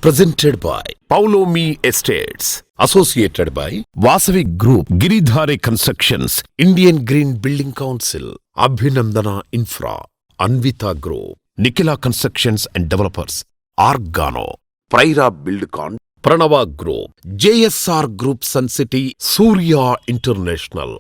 Presented by Paulomi Estates. Associated by Vasavi Group, Giridhare Constructions, Indian Green Building Council, Abhinandana Infra, Anvita Group, Nikhila Constructions and Developers, Argano, Praira Buildcon, Pranava Group, JSR Group Sun City, Surya International.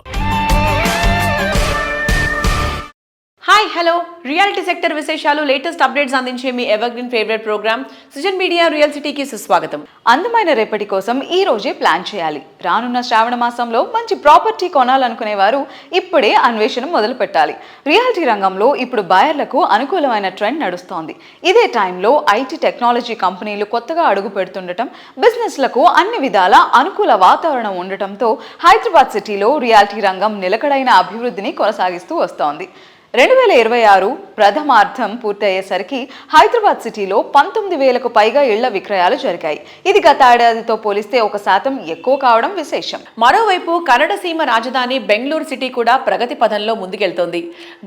Hi hello reality sector విశేషాలు latest updates అందించే మీ evergreen favourite programme Sujan media real సిటీకి సుస్వాగతం. అందమైన రేపటి కోసం ఈ రోజే ప్లాన్ చేయాలి. రానున్న శ్రావణ మాసంలో మంచి ప్రాపర్టీ కొనాలనుకునేవారు ఇప్పుడే అన్వేషణ మొదలు పెట్టాలి. రియాలిటీ రంగంలో ఇప్పుడు బయర్లకు అనుకూలమైన ట్రెండ్ నడుస్తోంది. ఇదే టైంలో ఐటీ టెక్నాలజీ కంపెనీలు కొత్తగా అడుగు పెడుతుండటం, బిజినెస్లకు అన్ని విధాల అనుకూల వాతావరణం ఉండటంతో హైదరాబాద్ సిటీలో రియాలిటీ రంగం నిలకడైన అభివృద్ధిని కొనసాగిస్తూ వస్తోంది. 2026 ప్రథమార్థం పూర్తయ్యేసరికి హైదరాబాద్ సిటీలో 19,000కు పైగా ఇళ్ల విక్రయాలు జరిగాయి. ఇది గత ఏడాదితో పోలిస్తే 1% ఎక్కువ కావడం విశేషం. మరోవైపు కన్నడ సీమ రాజధాని బెంగళూరు సిటీ కూడా ప్రగతి పథంలో ముందుకెళ్తోంది.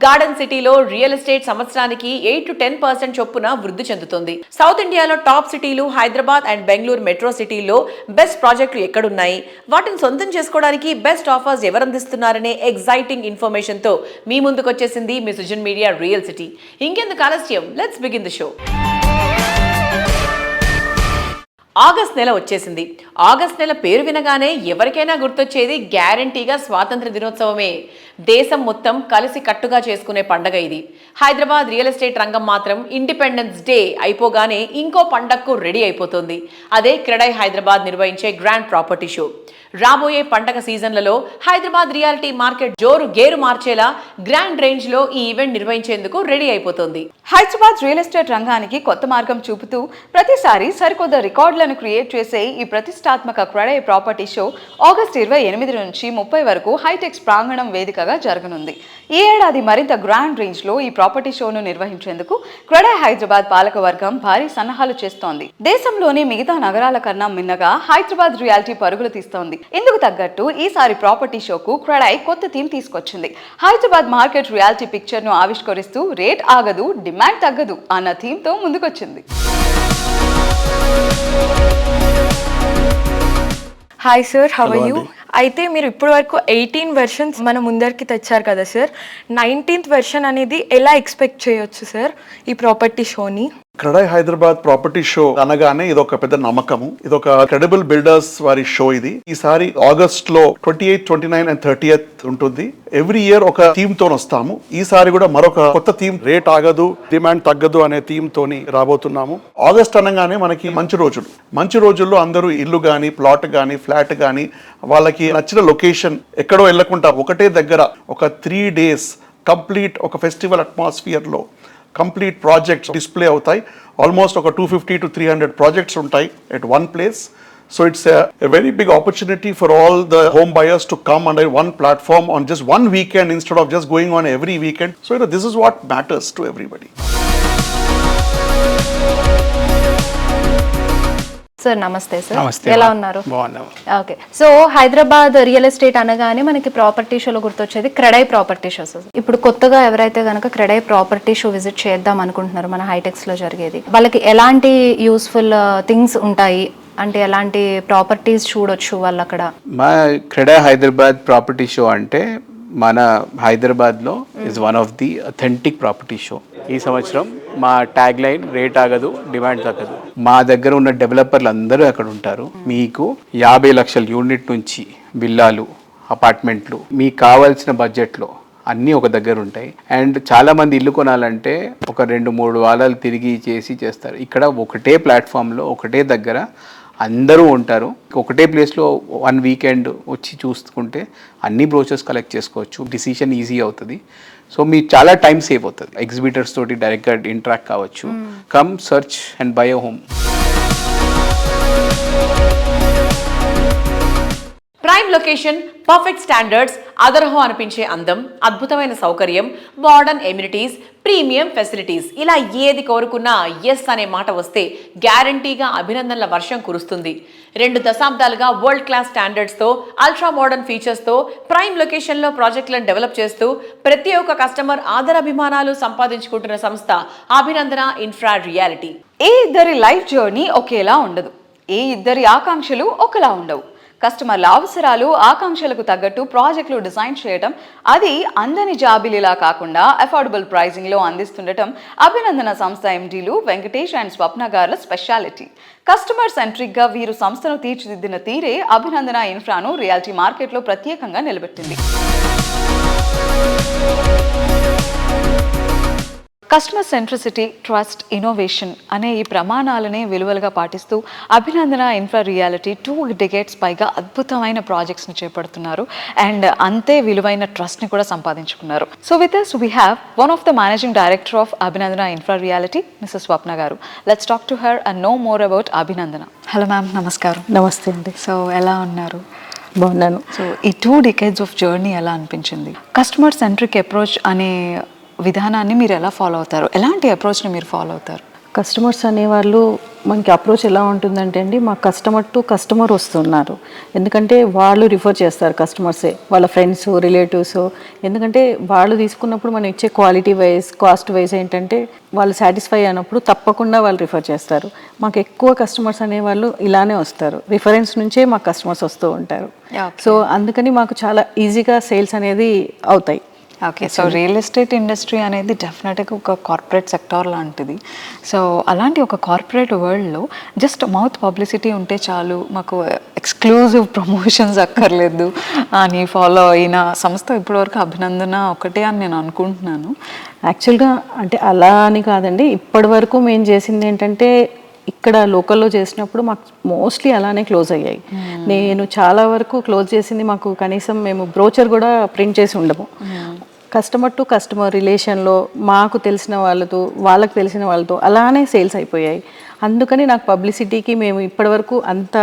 గార్డెన్ సిటీలో రియల్ ఎస్టేట్ సంవత్సరానికి 8 to 10% చొప్పున వృద్ధి చెందుతుంది. సౌత్ ఇండియాలో టాప్ సిటీలు హైదరాబాద్ అండ్ బెంగళూరు మెట్రో సిటీల్లో బెస్ట్ ప్రాజెక్టులు ఎక్కడున్నాయి, వాటిని సొంతం చేసుకోవడానికి బెస్ట్ ఆఫర్స్ ఎవరందిస్తున్నారనే ఎగ్జైటింగ్ ఇన్ఫర్మేషన్ తో మీ ముందుకు వచ్చేసింది మీ సుజన్ మీడియా రియల్ సిటీ. ఇంకెందుకు ఆలస్యం, let's begin the show. August నెల వచ్చేసింది. ఆగస్ట్ నెల పేరు వినగానే ఎవరికైనా గుర్తొచ్చేది గ్యారంటీగా స్వాతంత్ర దినోత్సవమే. దేశం మొత్తం కలిసి కట్టుగా చేసుకునే పండగ ఇది. హైదరాబాద్ రియల్ ఎస్టేట్ రంగం మాత్రం ఇండిపెండెన్స్ డే అయిపోగానే ఇంకో పండగకు రెడీ అయిపోతుంది. అదే క్రెడై హైదరాబాద్ నిర్వహించే గ్రాండ్ ప్రాపర్టీ షో. రాబోయే పండగ సీజన్లలో హైదరాబాద్ రియాలిటీ మార్కెట్ జోరు గేరు మార్చేలా గ్రాండ్ రేంజ్ లో ఈ ఈవెంట్ నిర్వహించేందుకు రెడీ అయిపోతుంది. హైదరాబాద్ రియల్ ఎస్టేట్ రంగానికి కొత్త మార్గం చూపుతూ ప్రతిసారి సరికొత్త రికార్డులను క్రియేట్ చేసే ఈ ప్రతిష్టాత్మక క్రెడై ప్రాపర్టీ షో ఆగస్టు 28 నుంచి 30 వరకు హైటెక్స్ ప్రాంగణం వేదికగా జరగనుంది. ఈ ఏడాది మరింత గ్రాండ్ రేంజ్ లో ఈ ప్రాపర్టీ షోను నిర్వహించేందుకు క్రెడై హైదరాబాద్ పాలకవర్గం భారీ సన్నాహాలు చేస్తోంది. దేశంలోని మిగతా నగరాల కన్నా మిన్నగా హైదరాబాద్ రియాలిటీ పరుగులు తీస్తోంది. ఇందుకు తగ్గట్టు ఈసారి ప్రాపర్టీ షోకు క్రెడై కొత్త థీమ్ తీసుకొచ్చింది. హైదరాబాద్ మార్కెట్ రియాలిటీ పిక్చర్ ను ఆవిష్కరిస్తూ రేట్ ఆగదు, డిమాండ్ తగ్గదు అన్న థీమ్ తో ముందుకొచ్చింది. Hi sir, how are you? అయితే మీరు ఇప్పటి వరకు 18 వెర్షన్స్ మన ముందరికి తెచ్చారు కదా సార్. 19th వెర్షన్ అనేది ఎలా ఎక్స్పెక్ట్ చేయొచ్చు సార్ ఈ ప్రాపర్టీ షోని? క్రెడై హైదరాబాద్ ప్రాపర్టీ షో అనగానే ఇది ఒక పెద్ద నమ్మకము. ఇది ఒక క్రెడిబుల్ బిల్డర్స్ వారి షో. ఇది ఈసారి ఆగస్ట్ లో 28, 29 and 30th ఉంటుంది. ఎవ్రీ ఇయర్ ఒక థీమ్ తో వస్తాము. ఈసారి కూడా మరొక కొత్త థీమ్, రేట్ ఆగదు, డిమాండ్ తగ్గదు అనే థీమ్ తోని రాబోతున్నాము. ఆగస్ట్ అనగానే మనకి మంచి రోజులు. మంచి రోజుల్లో అందరూ ఇల్లు గానీ, ప్లాట్ గానీ, ఫ్లాట్ గానీ, వాళ్ళకి నచ్చిన లొకేషన్ ఎక్కడో వెళ్ళకుండా ఒకటే దగ్గర ఒక 3 days కంప్లీట్ ఒక ఫెస్టివల్ అట్మాస్ఫియర్ లో కంప్లీట్ ప్రాజెక్ట్స్ డిస్ప్లే అవుతాయి. ఆల్మోస్ట్ ఒక 250 to 300 ప్రాజెక్ట్స్ ఉంటాయి at one place. So it's a very big opportunity for all the home buyers to come under one platform on just one weekend instead of just going on every weekend. So this is what matters to everybody. Sir నమస్తే sir. నమస్తే. ఎలా ఉన్నారు? బాగున్నాము. Okay, so Hyderabad real estate అనగానే మనకి property షోలో గుర్తొచ్చేది CREDAI property show sir. ఇప్పుడు కొత్తగా ఎవరైతే కనుక క్రెడై ప్రాపర్టీ షో విజిట్ చేద్దాం అనుకుంటున్నారో మన హైటెక్స్ లో జరిగేది, వాళ్ళకి ఎలాంటి యూస్ఫుల్ థింగ్స్ ఉంటాయి అంటే ఎలాంటి ప్రాపర్టీస్ చూడొచ్చు వాళ్ళు అక్కడ? మా క్రెడై హైదరాబాద్ ప్రాపర్టీ షో అంటే మన హైదరాబాద్లో is one of the authentic property show. ఈ సంవత్సరం మా ట్యాగ్ లైన్ రేట్ ఆగదు, డిమాండ్ తగ్గదు. మా దగ్గర ఉన్న డెవలపర్లు అందరూ అక్కడ ఉంటారు. మీకు 50 లక్షల యూనిట్ నుంచి విల్లాలు, అపార్ట్మెంట్లు, మీకు కావాల్సిన బడ్జెట్లో అన్నీ ఒక దగ్గర ఉంటాయి. అండ్ చాలా మంది ఇల్లు కొనాలంటే ఒక 2-3 వారాలు తిరిగి చేస్తారు. ఇక్కడ ఒకటే ప్లాట్ఫామ్లో ఒకటే దగ్గర అందరూ ఉంటారు. ఒకటే ప్లేస్లో 1 వీకెండ్ వచ్చి చూసుకుంటే అన్ని బ్రోచర్స్ కలెక్ట్ చేసుకోవచ్చు. డిసిషన్ ఈజీ అవుతుంది. సో మీకు చాలా టైం సేవ్ అవుతుంది. ఎగ్జిబిటర్స్ తోటి డైరెక్ట్గా ఇంటరాక్ట్ కావచ్చు. Come search and buy a home. Prime location, perfect standards, అదర్హో అనిపించే అందం, అద్భుతమైన సౌకర్యం, మోడర్న్ ఎమ్యూనిటీస్, ప్రీమియం ఫెసిలిటీస్, ఇలా ఏది కోరుకున్నా ఎస్ అనే మాట వస్తే గ్యారంటీగా అభినందనల వర్షం కురుస్తుంది. 2 దశాబ్దాలుగా వరల్డ్ క్లాస్ స్టాండర్డ్స్తో, అల్ట్రా మోడర్న్ ఫీచర్స్తో ప్రైమ్ లొకేషన్లో ప్రాజెక్టులను డెవలప్ చేస్తూ ప్రతి ఒక్క కస్టమర్ ఆదరాభిమానాలు సంపాదించుకుంటున్న సంస్థ అభినందన ఇన్ఫ్రా రియాలిటీ. ఏ ఇద్దరి లైఫ్ జర్నీ ఒకేలా ఉండదు, ఏ ఇద్దరి ఆకాంక్షలు ఒకలా ఉండవు. కస్టమర్ల అవసరాలు ఆకాంక్షలకు తగ్గట్టు ప్రాజెక్టులు డిజైన్ చేయడం, అది అందని జాబిలిలా కాకుండా అఫోర్డబుల్ ప్రైజింగ్లో అందిస్తుండటం అభినందన సంస్థ ఎండీలు వెంకటేష్ అండ్ స్వప్న గార్ల స్పెషాలిటీ. కస్టమర్ సెంట్రిక్గా వీరు సంస్థను తీర్చిదిద్దిన తీరే అభినందన ఇన్ఫ్రాను రియాలిటీ మార్కెట్లో ప్రత్యేకంగా నిలబెట్టింది. కస్టమర్ సెంట్రిసిటీ, ట్రస్ట్, ఇన్నోవేషన్ అనే ఈ ప్రమాణాలనే విలువలుగా పాటిస్తూ అభినందన ఇన్ఫ్రా రియాలిటీ 2 decades పైగా అద్భుతమైన ప్రాజెక్ట్స్ని చేపడుతున్నారు అండ్ అంతే విలువైన ట్రస్ట్ని కూడా సంపాదించుకున్నారు. So with us we have one of the managing director of Abhinandana infra reality, Mrs Swapna గారు. Let's talk to her and know more about Abhinandana. Hello ma'am, నమస్కారం. నమస్తే అండి. సో ఎలా ఉన్నారు? బాగున్నాను. సో ఈ 2 decades ఆఫ్ జర్నీ ఎలా అనిపించింది? కస్టమర్ సెంట్రిక్ అప్రోచ్ అనే విధానాన్ని మీరు ఎలా ఫాలో అవుతారు? ఎలాంటి అప్రోచ్ని మీరు ఫాలో అవుతారు? కస్టమర్స్ అనేవాళ్ళు మనకి అప్రోచ్ ఎలా ఉంటుందంటే అండి, మా కస్టమర్ టు కస్టమర్ వస్తున్నారు. ఎందుకంటే వాళ్ళు రిఫర్ చేస్తారు, కస్టమర్సే వాళ్ళ ఫ్రెండ్స్, రిలేటివ్స్. ఎందుకంటే వాళ్ళు తీసుకున్నప్పుడు మనం ఇచ్చే క్వాలిటీ వైజ్, కాస్ట్ వైజ్ ఏంటంటే వాళ్ళు సాటిస్ఫై అయినప్పుడు తప్పకుండా వాళ్ళు రిఫర్ చేస్తారు. మాకు ఎక్కువ కస్టమర్స్ అనేవాళ్ళు ఇలానే వస్తారు, రిఫరెన్స్ నుంచే మాకు కస్టమర్స్ వస్తూ ఉంటారు. సో అందుకని మాకు చాలా ఈజీగా సేల్స్ అనేది అవుతాయి. Okay, so real estate industry అనేది డెఫినెట్గా ఒక కార్పొరేట్ సెక్టార్ లాంటిది. సో అలాంటి ఒక కార్పొరేట్ వరల్డ్లో జస్ట్ మౌత్ పబ్లిసిటీ ఉంటే చాలు, మాకు ఎక్స్క్లూజివ్ ప్రమోషన్స్ అక్కర్లేదు అని ఫాలో అయిన సంస్థ ఇప్పటివరకు అభినందన ఒకటే అని నేను అనుకుంటున్నాను. యాక్చువల్గా అంటే అలా అని కాదండి, ఇప్పటి వరకు మేము చేసింది ఏంటంటే ఇక్కడ లోకల్లో చేసినప్పుడు మాకు మోస్ట్లీ అలానే క్లోజ్ అయ్యాయి. నేను చాలా వరకు క్లోజ్ చేసింది, మాకు కనీసం మేము బ్రోచర్ కూడా ప్రింట్ చేసి ఉండము. కస్టమర్ టు కస్టమర్ రిలేషన్లో మాకు తెలిసిన వాళ్ళతో, వాళ్ళకి తెలిసిన వాళ్ళతో అలానే సేల్స్ అయిపోయాయి. అందుకని నాకు పబ్లిసిటీకి మేము ఇప్పటివరకు అంత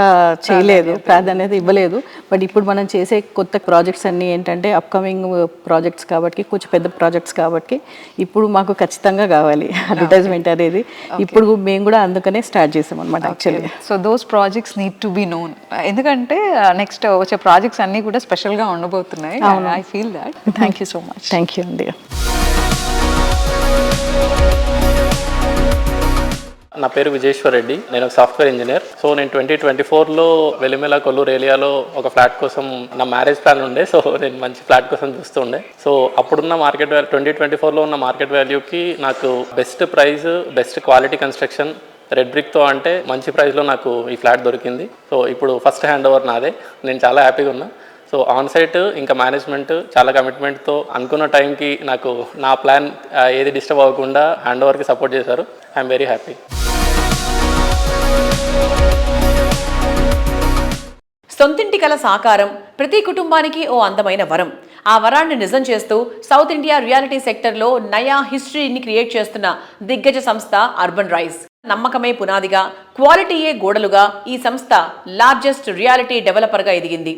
చేయలేదు, ప్రాధాన్యత ఇవ్వలేదు. బట్ ఇప్పుడు మనం చేసే కొత్త ప్రాజెక్ట్స్ అన్నీ ఏంటంటే అప్కమింగ్ ప్రాజెక్ట్స్ కాబట్టి, కొంచెం పెద్ద ప్రాజెక్ట్స్ కాబట్టి ఇప్పుడు మాకు ఖచ్చితంగా కావాలి అడ్వర్టైజ్మెంట్ అనేది. ఇప్పుడు మేము కూడా అందుకనే స్టార్ట్ చేసాం అనమాట actually. So those projects need to be known, ఎందుకంటే నెక్స్ట్ వచ్చే ప్రాజెక్ట్స్ అన్నీ కూడా స్పెషల్గా ఉండబోతున్నాయి. I feel that. Thank you so much. Thank you అండి. నా పేరు విజయేశ్వర్ రెడ్డి, నేను ఒక సాఫ్ట్వేర్ ఇంజనీర్. సో నేను 2024లో వెలిమెల కొల్లూరు ఏరియాలో ఒక ఫ్లాట్ కోసం నా మ్యారేజ్ ప్లాన్ ఉండే. సో నేను మంచి ఫ్లాట్ కోసం చూస్తుండే. సో అప్పుడున్న మార్కెట్ వాల్యూ, 2024లో ఉన్న మార్కెట్ వాల్యూకి నాకు best price, best quality construction, red బ్రిక్తో అంటే మంచి ప్రైస్లో నాకు ఈ ఫ్లాట్ దొరికింది. సో ఇప్పుడు ఫస్ట్ హ్యాండ్ ఓవర్ నాదే. నేను చాలా హ్యాపీగా ఉన్నా. సో ఆన్ సైట్ ఇంకా మేనేజ్మెంట్ చాలా కమిట్మెంట్తో అనుకున్న టైంకి నాకు నా ప్లాన్ ఏది డిస్టర్బ్ అవ్వకుండా హ్యాండ్ ఓవర్కి సపోర్ట్ చేశారు. I'm very happy. సొంతింటి కల సాకారం, ప్రతి కుటుంబానికి ఓ అందమైన వరం. ఆ వరాన్ని నిజం చేస్తూ సౌత్ ఇండియా రియాలిటీ సెక్టర్లో నయా హిస్టరీని క్రియేట్ చేస్తున్న దిగ్గజ సంస్థ అర్బన్ రైజ్. నమ్మకమే పునాదిగా, క్వాలిటీయే గోడలుగా ఈ సంస్థ లార్జెస్ట్ రియాలిటీ డెవలపర్గా ఎదిగింది.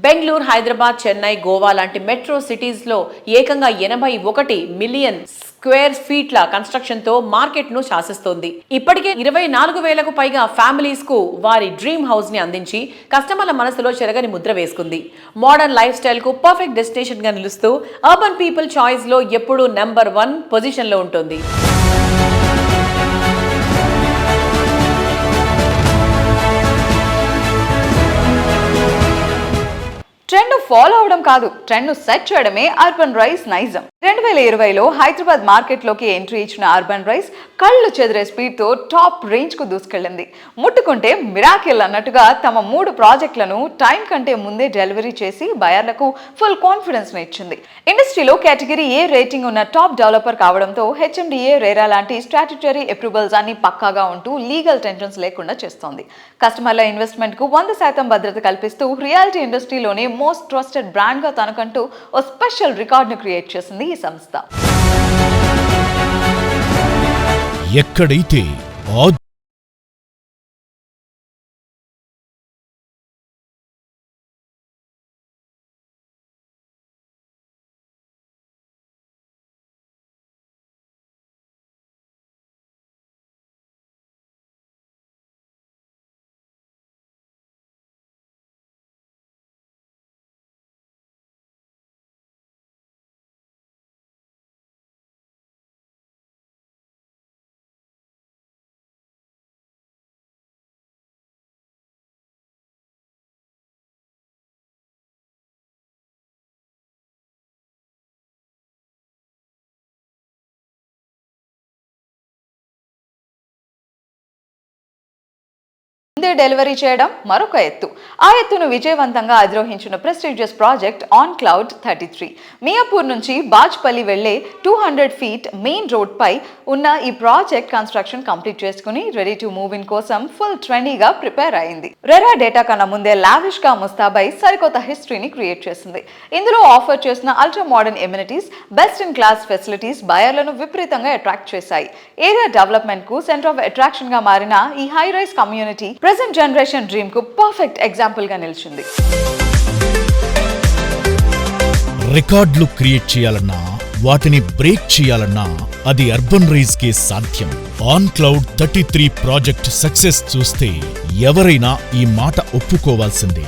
బెంగళూరు, హైదరాబాద్, చెన్నై, గోవా లాంటి మెట్రో సిటీస్లో ఏకంగా 81 మిలియన్ స్క్వేర్ ఫీట్ల కన్స్ట్రక్షన్తో మార్కెట్ను శాసిస్తోంది. ఇప్పటికే 24,000కు పైగా ఫ్యామిలీస్కు వారి డ్రీమ్ హౌస్ని అందించి కస్టమర్ల మనసులో చెరగని ముద్ర వేసుకుంది. మోడర్న్ లైఫ్ స్టైల్కు పర్ఫెక్ట్ డెస్టినేషన్గా నిలుస్తూ అర్బన్ పీపుల్ చాయిస్లో ఎప్పుడూ నెంబర్ 1 పొజిషన్లో ఉంటుంది. ట్రెండ్ ఫాలో అవడం కాదు, ట్రెండ్ సెట్ చేయడమే అర్బన్ రైజ్ నైజం. 2020లో హైదరాబాద్ మార్కెట్లోకి ఎంట్రీ ఇచ్చిన అర్బన్ రైజ్ కళ్ళు చెదిరే స్పీడ్తో టాప్ రేంజ్కు దూసుకెళ్లింది. ముట్టుకుంటే మిరాకిల్ అన్నట్టుగా తమ 3 ప్రాజెక్టులను టైం కంటే ముందే డెలివరీ చేసి బయర్లకు ఫుల్ కాన్ఫిడెన్స్ను ఇచ్చింది. ఇండస్ట్రీలో కేటగిరీ ఏ రేటింగ్ ఉన్న టాప్ డెవలపర్ కావడంతో హెచ్ఎండిఏ, రేరా లాంటి స్టాట్యుటరీ అప్రూవల్స్ అన్ని పక్కాగా ఉంటూ లీగల్ టెన్షన్స్ లేకుండా చేస్తోంది. కస్టమర్ల ఇన్వెస్ట్మెంట్కు 100% భద్రత కల్పిస్తూ రియాలిటీ ఇండస్ట్రీలోనే మోస్ట్ ట్రస్టెడ్ బ్రాండ్గా తనకంటూ ఓ స్పెషల్ రికార్డును క్రియేట్ చేసింది ఈ సంస్థ. ఎక్కడైతే ముందే డెలివరీ చేయడం మరొక ఎత్తు. ఆ ఎత్తును విజయవంతంగా అధిరోహించిన prestigious project on cloud 33. Miyapur నుంచి బాజ్పల్లి వెళ్లే 200 ఫీట్ మెయిన్ రోడ్ పై ఉన్న ఈ ప్రాజెక్ట్ కన్స్ట్రక్షన్ కంప్లీట్ చేసుకుని రెడీ టు మూవ్ ఇన్ కోసం ఫుల్ ట్రెండీగా ప్రిపేర్ అయింది. రెరా డేటా కన్నా ముందే లావిష్ గా ముస్తాబై సరికొత్త హిస్టరీని క్రియేట్ చేసింది. ఇందులో ఆఫర్ చేసిన ultra modern amenities, best in class facilities బయర్లను విపరీతంగా అట్రాక్ట్ చేశాయి. ఏరియా డెవలప్మెంట్ కు సెంటర్ ఆఫ్ అట్రాక్షన్ గా మారిన ఈ high rise community present generation dream కు పర్ఫెక్ట్ ఎగ్జాంపుల్ గా నిలిచింది. రికార్డులు క్రియేట్ చేయాలన్నా, వాటిని బ్రేక్ చేయాలన్నా అది అర్బన్ రైజ్ కే సాధ్యం. ఆన్ క్లౌడ్ 33 ప్రాజెక్ట్ సక్సెస్ చూస్తే ఎవరైనా ఈ మాట ఒప్పుకోవాల్సిందే.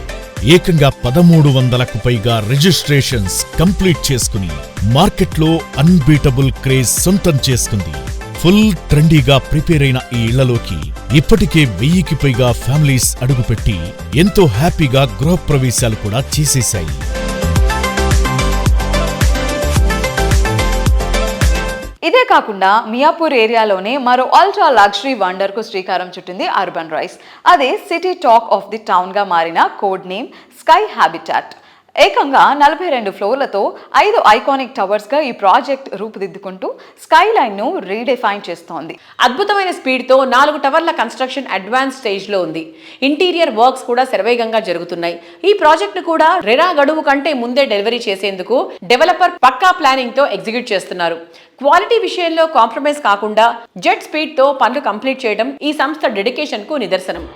ఏకంగా 1300కు పైగా రిజిస్ట్రేషన్స్ కంప్లీట్ చేసుకుని మార్కెట్లో అన్బీటబుల్ క్రేజ్ సొంతం చేసుకుంది. ఫుల్ ట్రెండీగా ప్రిపేర్ అయిన ఈ ఇళ్లలోకి ఇప్పటికే 1000కి పైగా ఫ్యామిలీస్ అడుగుపెట్టి ఎంతో హ్యాపీగా గృహప్రవేశాలు కూడా చేసేశాయి. ఇదే కాకుండా మియాపూర్ ఏరియాలోనే మరో అల్ట్రా లగ్జరీ వండర్ కు శ్రీకారం చుట్టింది అర్బన్ రైజ్. అదే city talk of the town గా మారిన కోడ్ నేమ్ స్కై హ్యాబిటాట్. ఏకంగా 42 ఫ్లోర్లతో 5 ఐకానిక్ టవర్స్ గా ఈ ప్రాజెక్ట్ రూపుదిద్దుకుంటూ స్కై లైన్ ను రీడిఫైన్ చేస్తోంది. అద్భుతమైన స్పీడ్ తో 4 టవర్ల కన్స్ట్రక్షన్ అడ్వాన్స్ స్టేజ్ లో ఉంది. ఇంటీరియర్ వర్క్స్ కూడా శరవేగంగా జరుగుతున్నాయి. ఈ ప్రాజెక్ట్ కూడా రెరా గడువు కంటే ముందే డెలివరీ చేసేందుకు డెవలపర్ పక్కా ప్లానింగ్ తో ఎగ్జిక్యూట్ చేస్తున్నారు. క్వాలిటీ విషయంలో కాంప్రమైజ్ కాకుండా జెట్ స్పీడ్ తో పనులు కంప్లీట్ చేయడం ఈ సంస్థ డెడికేషన్ కు నిదర్శనం.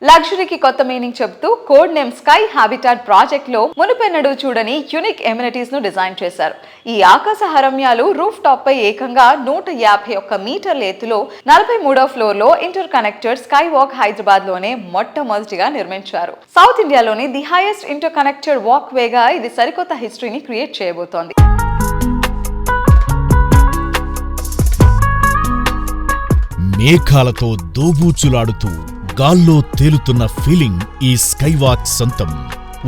లగ్జరీకి కొత్త మీనింగ్ చెబుతూ code name sky habitat project లో మునుపెన్నడూ చూడని యూనిక్ ఎమ్యూనిటీస్ ను డిజైన్ చేశారు. ఈ ఆకాశ హరమ్యాలు రూఫ్ టాప్ పై ఏకంగా 151 మీటర్ల ఎత్తులో 43వ ఫ్లోర్ లో inter connected sky walk Hyderabad లోనే మొట్టమొదటిగా నిర్మించారు. సౌత్ ఇండియాలోని the highest inter connected walk వేగా ఇది సరికొత్త హిస్టరీని క్రియేట్ చేయబోతోంది. మేఘాలతో దోబూచులాడుతూ గాల్లో తేలుతున్న ఫీలింగ్ ఈ స్కైవాక్ సొంతం.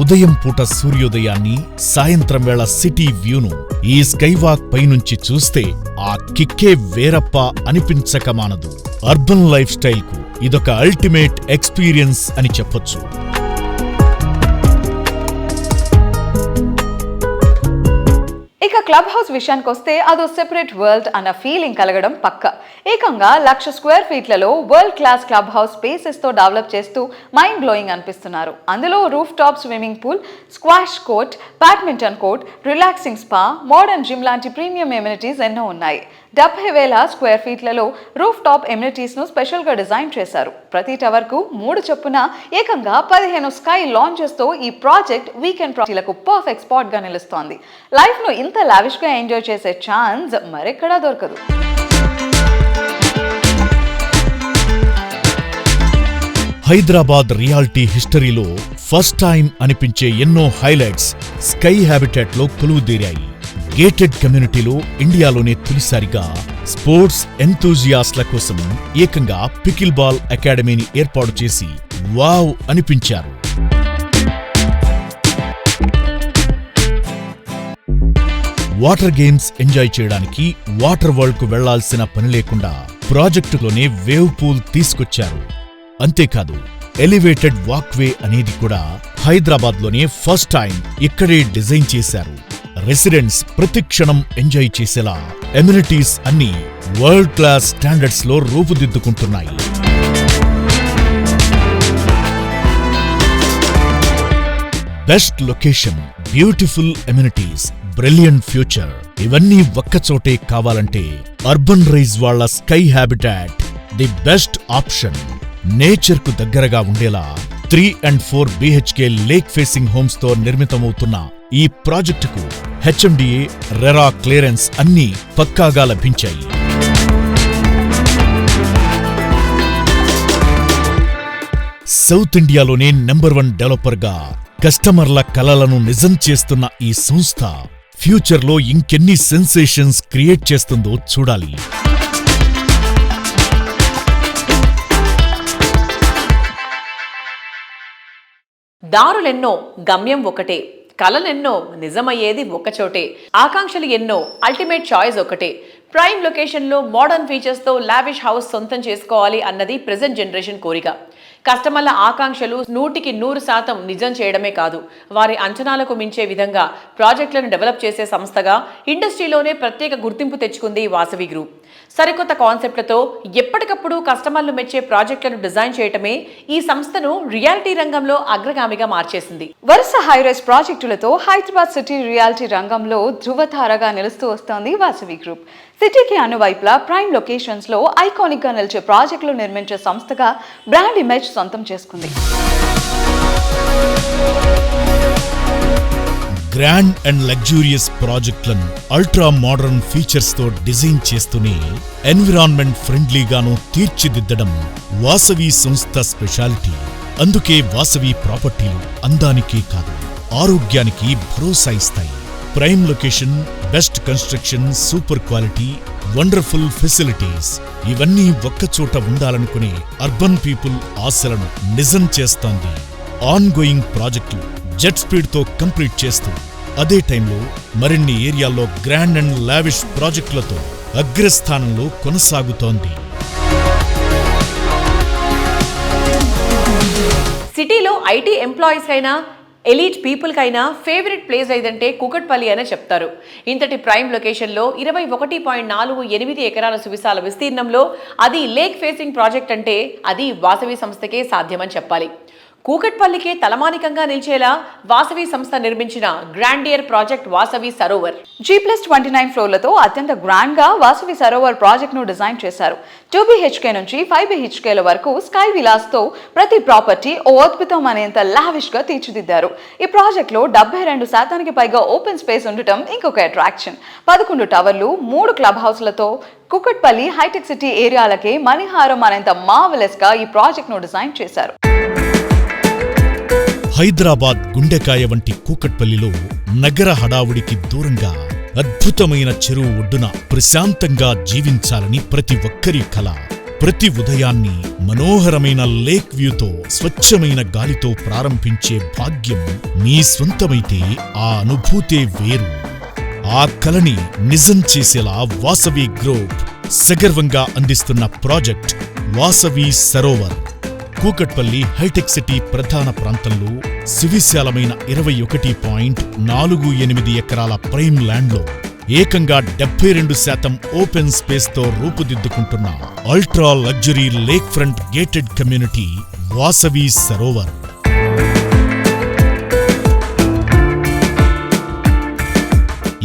ఉదయం పూట సూర్యోదయాన్ని, సాయంత్రం వేళ సిటీ వ్యూను ఈ స్కైవాక్ పైనుంచి చూస్తే ఆ కిక్కే వేరప్ప అనిపించక మానదు. అర్బన్ లైఫ్ స్టైల్ కు ఇదొక అల్టిమేట్ ఎక్స్పీరియన్స్ అని చెప్పొచ్చు. ఇక క్లబ్ హౌస్ విషయానికి వస్తే అదో సెపరేట్ వరల్డ్ అన్న ఫీలింగ్ కలగడం పక్క. ఏకంగా 1,00,000 స్క్వేర్ ఫీట్లలో world class club house spaces తో డెవలప్ చేస్తూ మైండ్ బ్లోయింగ్ అనిపిస్తున్నారు. అందులో roof top swimming pool, squash court, badminton court, relaxing spa, modern gym లాంటి ప్రీమియం ఎమ్యూనిటీస్ ఎన్నో ఉన్నాయి. 70,000 స్క్వేర్ ఫీట్లలో రూఫ్ టాప్ ఎమ్యూనిటీస్ ను స్పెషల్ గా డిజైన్ చేశారు. ప్రతి టవర్ కు 3 చొప్పున ఏకంగా 15 స్కై లాంచెస్ తో ఈ ప్రాజెక్ట్ వీకెండ్ పార్టీలకు పర్ఫెక్ట్ స్పాట్ గా నిలుస్తోంది. లైఫ్ ను ఇంత లావిష్ గా ఎంజాయ్ చేసే ఛాన్స్ మరెక్కడా దొరకదు. హైదరాబాద్ రియాలిటీ హిస్టరీలో ఫస్ట్ టైం అనిపించే ఎన్నో హైలైట్స్ స్కై హ్యాబిటాట్ లో కొలువుదీరాయి. గేటెడ్ కమ్యూనిటీలో ఇండియాలోనే తొలిసారిగా స్పోర్ట్స్ ఎంతూజియాస్ట్ల కోసం ఏకంగా పికిల్ బాల్ అకాడమీని ఏర్పాటు చేసి వావ్ అనిపించారు. వాటర్ గేమ్స్ ఎంజాయ్ చేయడానికి వాటర్ వరల్డ్ కు వెళ్లాల్సిన పని లేకుండా ప్రాజెక్టులోనే వేవ్ పూల్ తీసుకొచ్చారు. అంతేకాదు ఎలివేటెడ్ వాక్వే అనేది కూడా హైదరాబాద్ లోనే ఫస్ట్ టైం ఇక్కడే డిజైన్ చేశారు. రెసిడెంట్స్ ప్రతి క్షణం ఎంజాయ్ చేసేలా ఎమ్యూనిటీస్ అన్ని వరల్డ్ క్లాస్ స్టాండర్డ్స్ లో రూపుదిద్దుకుంటున్నాయి. Best location, beautiful amenities, brilliant future ఇవన్నీ ఒక్కచోటే కావాలంటే అర్బన్ రైజ్ వాళ్ళ sky habitat the best option. Nature కు దగ్గరగా ఉండేలా 3 and 4 BHK lake facing homes తో నిర్మితమవుతున్న ఈ ప్రాజెక్టుకు HMDA, రెరా క్లియరెన్స్ అన్నీ పక్కాగా లభించాయి. సౌత్ ఇండియాలోనే నెంబర్ 1 డెవలపర్గా కస్టమర్ల కలలను నిజం చేస్తున్న ఈ సంస్థ ఫ్యూచర్లో ఇంకెన్ని సెన్సేషన్స్ క్రియేట్ చేస్తుందో చూడాలి. దారులెన్నో, గమ్యం ఒకటే. కలలెన్నో నిజమయ్యేది ఒక్కచోటే, ఆకాంక్షలు ఎన్నో అల్టిమేట్ చాయిస్ ఒకటే. ప్రైమ్ లొకేషన్లో మోడర్న్ ఫీచర్స్తో లావిష్ హౌస్ సొంతం చేసుకోవాలి అన్నది ప్రెజెంట్ జనరేషన్ కోరిక. కస్టమర్ల ఆకాంక్షలు 100% నిజం చేయడమే కాదు, వారి అంచనాలకు మించే విధంగా ప్రాజెక్టులను డెవలప్ చేసే సంస్థగా ఇండస్ట్రీలోనే ప్రత్యేక గుర్తింపు తెచ్చుకుంది వాసవి గ్రూప్. సరికొత్త కాన్సెప్ట్లతో ఎప్పటికప్పుడు కస్టమర్లు మెచ్చే ప్రాజెక్టులను డిజైన్ చేయటమే ఈ సంస్థను రియాలిటీ రంగంలో అగ్రగామిగా మార్చేసింది. వరుస హైరైజ్ ప్రాజెక్టులతో హైదరాబాద్ సిటీ రియాలిటీ రంగంలో ధృవతారగా నిలుస్తూ వస్తోంది వాసవి గ్రూప్. సిటీకి అనువైపులా ప్రైమ్ లొకేషన్స్ లో ఐకానిక్ గా నిలిచే ప్రాజెక్టులు నిర్మించే సంస్థగా బ్రాండ్ ఇమేజ్ సొంతం చేసుకుంది. గ్రాండ్ అండ్ లగ్జూరియస్ ప్రాజెక్టులను అల్ట్రా మోడర్న్ ఫీచర్స్ తో డిజైన్ చేస్తూనే ఎన్విరాన్మెంట్ ఫ్రెండ్లీగాను తీర్చిదిద్దడం వాసవి సంస్థ స్పెషాలిటీ. అందుకే వాసవి ప్రాపర్టీలు అందానికే కాదు, ఆరోగ్యానికి భరోసా ఇస్తాయి. Prime location, best construction, super quality, wonderful facilities ఇవన్నీ ఒక్కచోట ఉండాలనుకునే అర్బన్ పీపుల్ ఆశలను నిజం చేస్తోంది. ఆన్ గోయింగ్ ప్రాజెక్టులు జెట్ స్పీడ్ తో కంప్లీట్ చేస్తూ అదే టైంలో మరిన్ని ఏరియాల్లో గ్రాండ్ అండ్ లావిష్ ప్రాజెక్టులతో అగ్రస్థానంలో కొనసాగుతోంది. సిటీలో ఐటీ ఎంప్లాయీస్ అయినా ఎలీట్ పీపుల్ కైనా ఫేవరెట్ ప్లేస్ ఏదంటే కూకట్పల్లి అనే చెప్తారు. ఇంతటి ప్రైమ్ లొకేషన్లో 21.48 ఎకరాల సువిశాల విస్తీర్ణంలో అది లేక్ ఫేసింగ్ ప్రాజెక్ట్ అంటే అది వాసవి సంస్థకే సాధ్యమని చెప్పాలి. కూకట్పల్లికే తలమానికంగా నిలిచేలా వాసవి సంస్థ నిర్మించిన grandeur project Vasavi Sarovar. G+29 ఫ్లోర్లతో అత్యంత గ్రాండ్ గా వాసవి సరోవర్ ప్రాజెక్ట్ ను డిజైన్ చేశారు. 2 BHK నుంచి 5 BHKల వరకు స్కై విలాస్ తో ప్రతి ప్రాపర్టీ ఓ అద్భుతం అనేంత లావిష్ గా తీర్చిదిద్దారు. ఈ ప్రాజెక్ట్ లో 72% పైగా ఓపెన్ స్పేస్ ఉండటం ఇంకొక అట్రాక్షన్. 11 టవర్లు, 3 క్లబ్ హౌస్లతో కూకట్పల్లి హైటెక్ సిటీ ఏరియాలకే మణిహారం అనేంత మార్వెలస్ గా ఈ ప్రాజెక్ట్ ను డిజైన్ చేశారు. హైదరాబాద్ గుండెకాయ వంటి కూకట్పల్లిలో నగర హడావుడికి దూరంగా అద్భుతమైన చెరువు ఒడ్డున ప్రశాంతంగా జీవించాలని ప్రతి ఒక్కరి కల. ప్రతి ఉదయాన్ని మనోహరమైన లేక్ వ్యూతో, స్వచ్ఛమైన గాలితో ప్రారంభించే భాగ్యం మీ సొంతమైతే ఆ అనుభూతే వేరు. ఆ కలని నిజం చేసేలా వాసవి గ్రూప్ సగర్వంగా అందిస్తున్న project Vasavi Sarovar. Kukatpally hitech City ప్రధాన ప్రాంతంలో సువిశాలమైన 21.48 ఎకరాల ప్రైమ్ ల్యాండ్లో ఏకంగా 72% ఓపెన్ స్పేస్ తో రూపుదిద్దుకుంటున్న ultra luxury lake front gated community Vasavi Sarovar.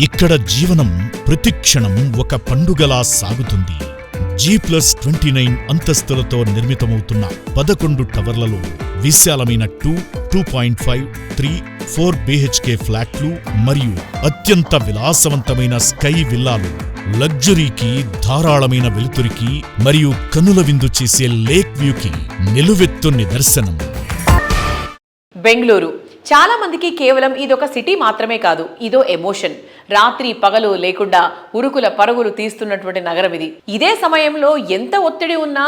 ఇక్కడ జీవనం ప్రతిక్షణం ఒక పండుగలా సాగుతుంది. G+29 అంతస్తులతో నిర్మితమవుతున్న 11 టవర్లలో విశాలమైన 2.5, 3, 4 BHK ఫ్లాట్లు మరియు అత్యంత విలాసవంతమైన స్కై విల్లాలు లగ్జరీకి, ధారాళమైన వెలుతురికి మరియు కనుల విందు చేసే లేక్ వ్యూకి నిలువెత్తు నిదర్శనం. బెంగళూరు చాలా మందికి కేవలం ఇదొక సిటీ మాత్రమే కాదు, ఇదో ఎమోషన్. రాత్రి పగలు లేకుండా ఉరుకుల పరుగులు తీస్తున్నటువంటి నగరం ఇది. ఇదే సమయంలో ఎంత ఒత్తిడి ఉన్నా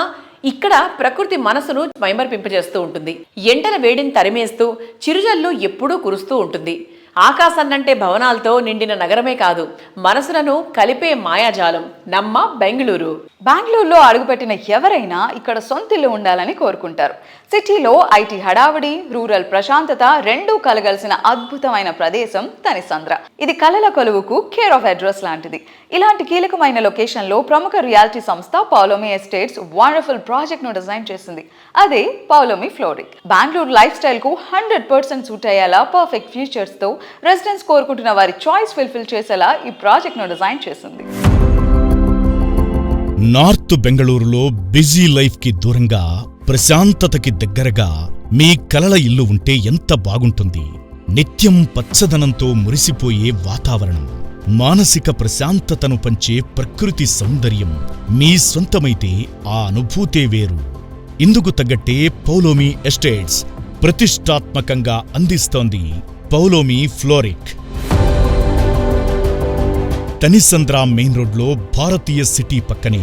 ఇక్కడ ప్రకృతి మనసును మైమరిపింపజేస్తూ ఉంటుంది. ఎండల వేడిని తరిమేస్తూ చిరుజల్లు ఎప్పుడూ కురుస్తూ ఉంటుంది. ఆకాశాన్నంటే భవనాలతో నిండిన నగరమే కాదు, మనసులను కలిపే మాయాజాలం నమ్మ బెంగళూరు. బెంగళూరులో అడుగుపెట్టిన ఎవరైనా ఇక్కడ సొంతిల్లు ఉండాలని కోరుకుంటారు. సిటీలో ఐటీ హడావిడి, రూరల్ ప్రశాంతత రెండూ కలగలిసిన అద్భుతమైన ప్రదేశం తనిసంద్ర. ఇది కలల కొలువుకు కేర్ ఆఫ్ అడ్రస్ లాంటిది. ఇలాంటి కీలకమైన లొకేషన్ లో ప్రముఖ రియాలిటీ సంస్థ పౌలోమి ఎస్టేట్స్ వండర్ఫుల్ ప్రాజెక్ట్ ను డిజైన్ చేసింది. అదే Paulomi fluoric. Bengaluru life style కు 100% సూట్ అయ్యేలా పర్ఫెక్ట్ ఫీచర్స్ తో రెసిడెంట్స్ కోరుకుంటున్న వారి చాయిస్ ఫుల్ఫిల్ చేసేలా ఈ ప్రాజెక్ట్ ను డిజైన్ చేసింది. నార్త్ బెంగళూరులో బిజీ లైఫ్ కి దూరంగా, ప్రశాంతతకి దగ్గరగా మీ కలల ఇల్లు ఉంటే ఎంత బాగుంటుంది. నిత్యం పచ్చదనంతో మురిసిపోయే వాతావరణం, మానసిక ప్రశాంతతను పంచే ప్రకృతి సౌందర్యం మీ సొంతమైతే ఆ అనుభూతే వేరు. ఇందుకు తగ్గట్టే పౌలోమి ఎస్టేట్స్ ప్రతిష్టాత్మకంగా అందిస్తోంది పౌలోమి ఫ్లోరిక్. తనిసంద్ర మెయిన్ రోడ్లో భారతీయ సిటీ పక్కనే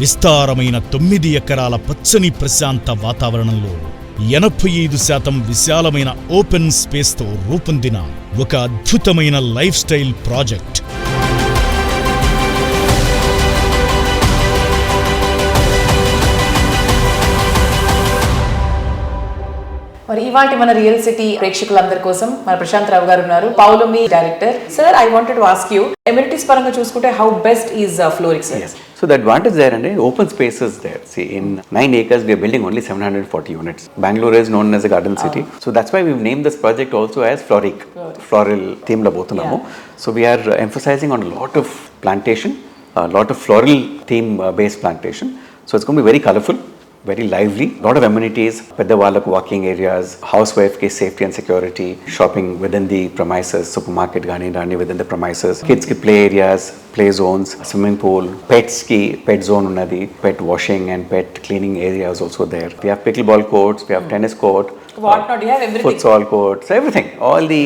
విస్తారమైన 9 ఎకరాల పచ్చని ప్రశాంత వాతావరణంలో 85% విశాలమైన ఓపెన్ స్పేస్తో రూపొందిన ఒక అద్భుతమైన లైఫ్ స్టైల్ ప్రాజెక్ట్. మరి ఇవాటి మన రియల్ సిటీ ప్రేక్షకులందరి కోసం మన ప్రశాంత్ రావు గారు ఉన్నారు, Paulomi director. Sir, I wanted to ask you, ఎమ్యూనిటీస్ పరంగా చూసుకుంటే how best is Florix? So the advantage there and open space is there. See, in 9 acres we are building only 740 units. Bangalore is known as a garden city. So that's why we've named this project also as Floric. Floral theme la bothunnamu. So we are emphasizing on a lot of plantation, a lot of floral theme based plantation. So it's going to be very colorful, very lively, lot of amenities, pedda vallaku walking areas, housewife ki safety and security, shopping within the premises, supermarket gaani within the premises, kids ki play areas, play zones, swimming pool, pets ki pet zone unnadi, pet washing and pet cleaning areas also there. We have pickleball courts, we have tennis court, What not? You have everything. futsal courts, everything, all the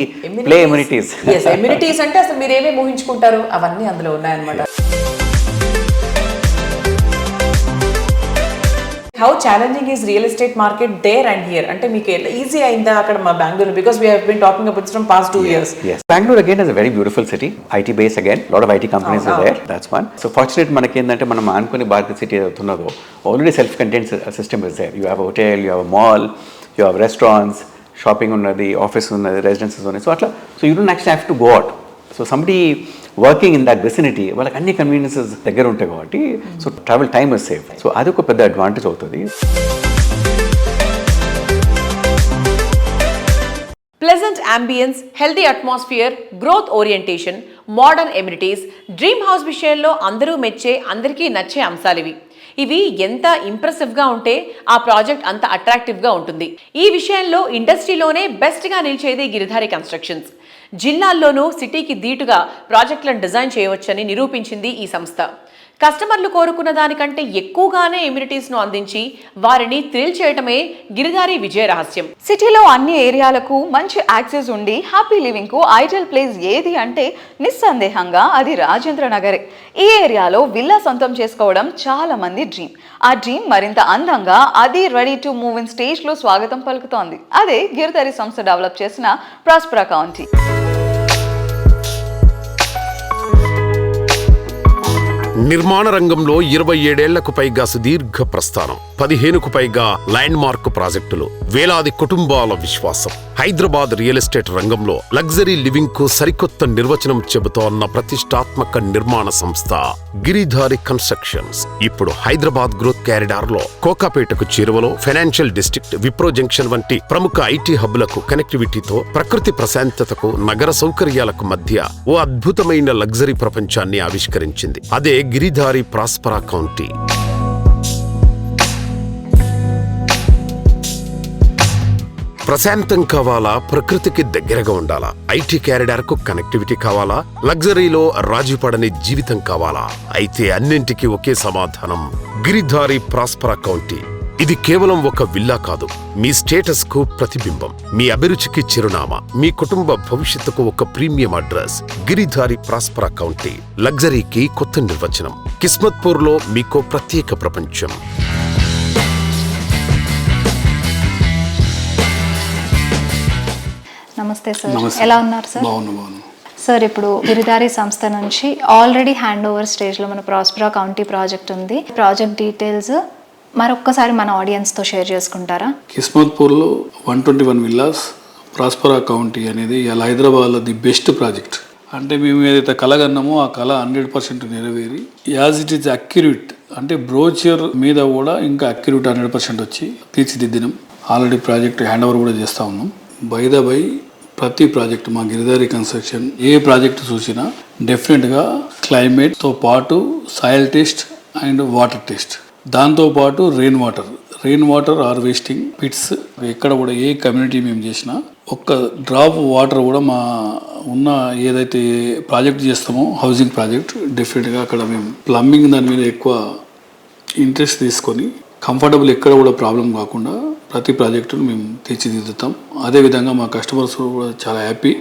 play amenities. Yes, amenities అంటే అసలు మీరు ఏమేమి ఊహించుకుంటారు అవన్నీ అందులో ఉన్నాయన్నమాట. How challenging is real estate market there and here? అంటే మీకు easy అయిందా అక్కడ మా Bengaluru? Because we have been talking about this from past 2 years. Yes. Bangalore again is a very beautiful city. IT base again. A lot of IT companies are there. That's one. So fortunate మనకి ఏంటంటే మనం అనుకునే భారత city అవుతున్నదో already self-contained system is there. You have a hotel, you have a mall, you have restaurants, shopping ఉన్నది, office ఉన్నది, residences ఉన్నది. So అట్లా, so you don't actually have to go out. So somebody working in that vicinity, వాళ్ళకి అన్ని conveniences దగ్గర ఉంటాయి కాబట్టి so travel time is safe. So అది ఒక పెద్ద అడ్వాంటేజ్ అవుతుంది. Pleasant ambience, healthy atmosphere, growth orientation, modern amenities, dream house విషయంలో అందరూ మెచ్చే, అందరికీ నచ్చే అంశాలివి. ఇవి ఎంత ఇంప్రెసివ్గా ఉంటే ఆ ప్రాజెక్ట్ అంత అట్రాక్టివ్గా ఉంటుంది. ఈ విషయంలో ఇండస్ట్రీలోనే బెస్ట్గా నిలిచేది గిరిధారి కన్స్ట్రక్షన్స్. జిల్లాల్లోనూ సిటీకి దీటుగా ప్రాజెక్టులను డిజైన్ చేయవచ్చని నిరూపించింది ఈ సంస్థ. కస్టమర్లు కోరుకున్న దానికంటే ఎక్కువగానే ఎమ్యూనిటీస్ను అందించి వారిని థ్రిల్ చేయటమే గిరిధారి విజయ రహస్యం. సిటీలో అన్ని ఏరియాలకు మంచి యాక్సెస్ ఉండి హ్యాపీ లివింగ్ కు ఐడియల్ ప్లేస్ ఏది అంటే నిస్సందేహంగా అది రాజేంద్ర నగరే. ఈ ఏరియాలో విల్లా సొంతం చేసుకోవడం చాలా మంది డ్రీమ్. ఆ డ్రీమ్ మరింత అందంగా అది ready to move in stage లో స్వాగతం పలుకుతోంది. అదే గిరిధారి సంస్థ డెవలప్ చేసిన ప్రాస్పరా కౌంటీ. నిర్మాణ రంగంలో 27 ఏళ్లకు పైగా సుదీర్ఘ ప్రస్థానం, 15కు పైగా ల్యాండ్ మార్క్ ప్రాజెక్టులు, వేలాది కుటుంబాల విశ్వాసం. హైదరాబాద్ రియల్ ఎస్టేట్ రంగంలో లగ్జరీ లివింగ్ కు సరికొత్త నిర్వచనం చెబుతోన్న ప్రతిష్టాత్మక నిర్మాణ సంస్థ గిరిధారి కన్స్ట్రక్షన్స్ ఇప్పుడు హైదరాబాద్ గ్రోత్ కారిడార్ లో కోకాపేటకు చేరువలో ఫైనాన్షియల్ డిస్ట్రిక్ట్, విప్రో జంక్షన్ వంటి ప్రముఖ ఐటీ హబ్లకు కనెక్టివిటీతో ప్రకృతి ప్రశాంతతకు, నగర సౌకర్యాలకు మధ్య ఓ అద్భుతమైన లగ్జరీ ప్రపంచాన్ని ఆవిష్కరించింది. అదే గిరిధారి ప్రాస్పరా కౌంటీ. ప్రశాంతం కావాలా, ప్రకృతికి దగ్గరగా ఉండాలా, ఐటీ క్యారిడార్ కు కనెక్టివిటీ కావాలా, లగ్జరీలో రాజీపడని జీవితం కావాలా? అయితే అన్నింటికీ ఒకే సమాధానం, గిరిధారి ప్రాస్పరా కౌంటీ. ఇది కేవలం ఒక విల్లా కాదు, మీ స్టేటస్ కు ప్రతిబింబం, మీ అభిరుచికి చిరునామా, మీ కుటుంబ భవిష్యత్తుకు ఒక premium address. Giridhari Prospera County లగ్జరీకి కొత్త నిర్వచనం. కిస్మత్పూర్ లో మీకో ప్రత్యేక ప్రపంచం. నమస్తే సార్, ఎలా ఉన్నారు సార్? సార్, ఇప్పుడు గిరిధారి సంస్థ నుంచి ఆల్రెడీ హ్యాండ్ ఓవర్ స్టేజ్లో మన ప్రాస్పరా కౌంటీ ప్రాజెక్ట్ ఉంది. ప్రాజెక్ట్ డీటెయిల్స్ మరొక్కసారి మన ఆడియన్స్తో షేర్ చేసుకుంటారా? కిస్మత్పూర్లో 121 విల్లాస్ ప్రాస్పరా కౌంటీ అనేది ఇలా హైదరాబాద్లో ది బెస్ట్ ప్రాజెక్ట్. అంటే మేము ఏదైతే కలగన్నామో ఆ కళ 100% నెరవేరి యాజ్ ఇట్ ఈజ్ అక్యురేట్, అంటే బ్రోచర్ మీద కూడా ఇంకా అక్యురేట్ 100% వచ్చి తీర్చిదిద్దినాం. ఆల్రెడీ ప్రాజెక్ట్ హ్యాండ్ ఓవర్ కూడా చేస్తూ ఉన్నాం. బై ద బై ప్రతి ప్రాజెక్ట్ మా గిరిధారి కన్స్ట్రక్షన్ ఏ ప్రాజెక్ట్ చూసినా డెఫినెట్గా క్లైమేట్తో పాటు soil test and water test, దాంతోపాటు రెయిన్ వాటర్ హార్వెస్టింగ్ పిట్స్. ఎక్కడ కూడా ఏ కమ్యూనిటీ మేము చేసినా ఒక్క డ్రాప్ వాటర్ కూడా మా ఉన్న ఏదైతే ప్రాజెక్ట్ చేస్తామో హౌసింగ్ ప్రాజెక్ట్, డెఫినెట్గా అక్కడ మేము ప్లంబింగ్ దాని మీద ఎక్కువ ఇంట్రెస్ట్ తీసుకొని కంఫర్టబుల్, ఎక్కడ కూడా ప్రాబ్లం కాకుండా ప్రతి ప్రాజెక్టును మేము తీర్చిదిద్దుతాం. అదేవిధంగా మా కస్టమర్స్ కూడా చాలా happy.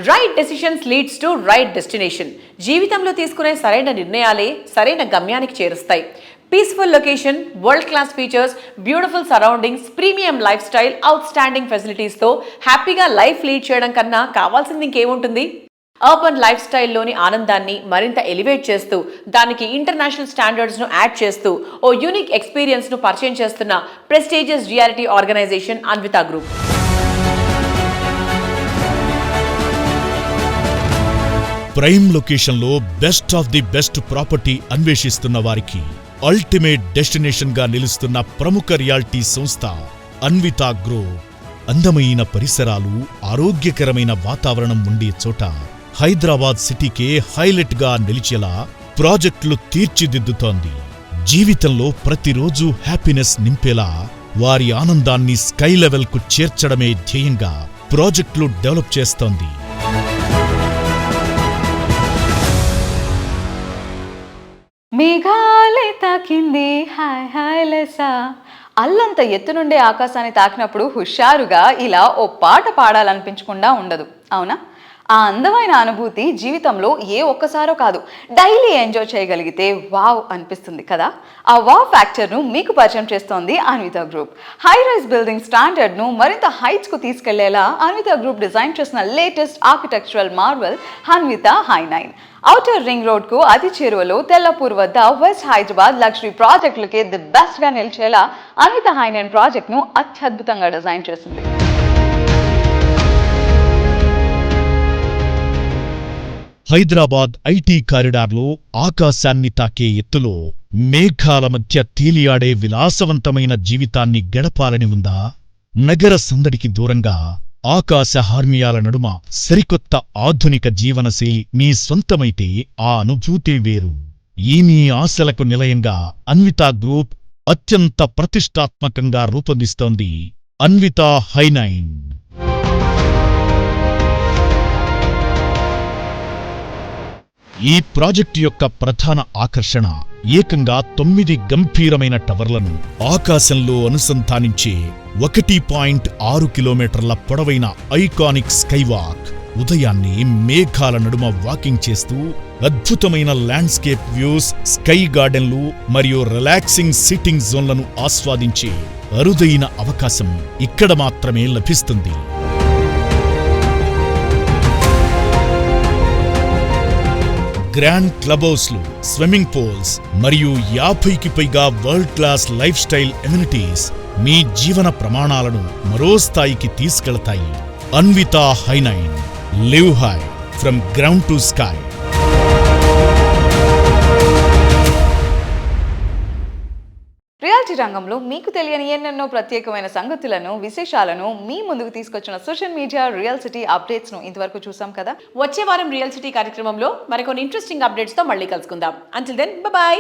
Right decisions leads to right destination. జీవితంలో తీసుకునే సరైన నిర్ణయాలే సరైన గమ్యానికి చేరుస్తాయి. Peaceful location, world class features, beautiful surroundings, premium life style, out standing ఫెసిలిటీస్తో హ్యాపీగా లైఫ్ లీడ్ చేయడం కన్నా కావాల్సింది ఇంకేముంటుంది? అర్బన్ లైఫ్ స్టైల్లోని ఆనందాన్ని మరింత ఎలివేట్ చేస్తూ దానికి ఇంటర్నేషనల్ స్టాండర్డ్స్ను యాడ్ చేస్తూ ఓ యూనిక్ ఎక్స్పీరియన్స్ను పరిచయం చేస్తున్న prestigious reality organisation Anvita group. Prime లొకేషన్లో best of the best property అన్వేషిస్తున్న వారికి అల్టిమేట్ డెస్టినేషన్ గా నిలుస్తున్న ప్రముఖ రియాలిటీ సంస్థ అన్వితా గ్రూప్. అందమైన పరిసరాలు, ఆరోగ్యకరమైన వాతావరణం ఉండే చోట హైదరాబాద్ సిటీకే హైలైట్ గా నిలిచేలా ప్రాజెక్టులు తీర్చిదిద్దుతోంది. జీవితంలో ప్రతిరోజు హ్యాపీనెస్ నింపేలా వారి ఆనందాన్ని స్కై లెవెల్ కు చేర్చడమే ధ్యేయంగా ప్రాజెక్టులు డెవలప్ చేస్తోంది. మేఘాలే తాకింది హాయ్ హాయ్ లెసా. అల్లంత ఎత్తు నుండే ఆకాశాన్ని తాకినప్పుడు హుషారుగా ఇలా ఓ పాట పాడాలనిపించకుండా ఉండదు, అవునా? ఆ అందమైన అనుభూతి జీవితంలో ఏ ఒక్కసారో కాదు, డైలీ ఎంజాయ్ చేయగలిగితే వావ్ అనిపిస్తుంది కదా. ఆ వావ్ ఫ్యాక్టర్ను మీకు పరిచయం చేస్తోంది Anvita group. High rise building స్టాండర్డ్ను మరింత హైట్స్కు తీసుకెళ్లేలా అన్వితా గ్రూప్ డిజైన్ చేసిన లేటెస్ట్ ఆర్కిటెక్చరల్ మార్వెల్ అన్వితా హై9. ఔటర్ రింగ్ రోడ్ కు అతి చేరువలో తెల్లపూర్ వద్ద వెస్ట్ హైదరాబాద్ లగ్జరీ ప్రాజెక్టులకే ది బెస్ట్ గా నిలిచేలా అన్వితా హై9 ప్రాజెక్ట్ ను అత్యద్భుతంగా డిజైన్ చేసింది. హైదరాబాద్ ఐటీ కారిడార్లో ఆకాశాన్ని తాకే ఎత్తులో మేఘాల మధ్య తేలియాడే విలాసవంతమైన జీవితాన్ని గడపాలని ఉందా? నగర సందడికి దూరంగా ఆకాశ హార్మియాల నడుమ సరికొత్త ఆధునిక జీవనశైలి మీ సొంతమైతే ఆ అనుభూతే వేరు. ఈ మీ ఆశలకు నిలయంగా అన్వితా గ్రూప్ అత్యంత ప్రతిష్టాత్మకంగా రూపొందిస్తోంది అన్వితా హై9. ఈ ప్రాజెక్టు యొక్క ప్రధాన ఆకర్షణ ఏకంగా 9 గంభీరమైన టవర్లను ఆకాశంలో అనుసంధానించే 1.6 కిలోమీటర్ల పొడవైన ఐకానిక్ స్కైవాక్. ఉదయాన్నే మేఘాల నడుమ వాకింగ్ చేస్తూ అద్భుతమైన ల్యాండ్స్కేప్ వ్యూస్, స్కై గార్డెన్లు మరియు రిలాక్సింగ్ సిట్టింగ్ జోన్లను ఆస్వాదించే అరుదైన అవకాశం ఇక్కడ మాత్రమే లభిస్తుంది. గ్రాండ్ క్లబ్ హౌస్లు, స్విమ్మింగ్ పూల్స్ మరియు 50కి పైగా world class life style amenities మీ జీవన ప్రమాణాలను మరో స్థాయికి తీసుకెళతాయి. అన్వితా హై9, live high from ground to sky. Reality రంగంలో మీకు తెలియని ఎన్నెన్నో ప్రత్యేకమైన సంగతులను, విశేషాలను మీ ముందుకు తీసుకొచ్చిన social media real city updates ను ఇంతవరకు చూసాం కదా. వచ్చే వారం రియల్ సిటీ కార్యక్రమంలో మరికొన్ని ఇంట్రెస్టింగ్ అప్డేట్స్ తో మళ్ళీ కలుసుకుందాం. Until then bye by.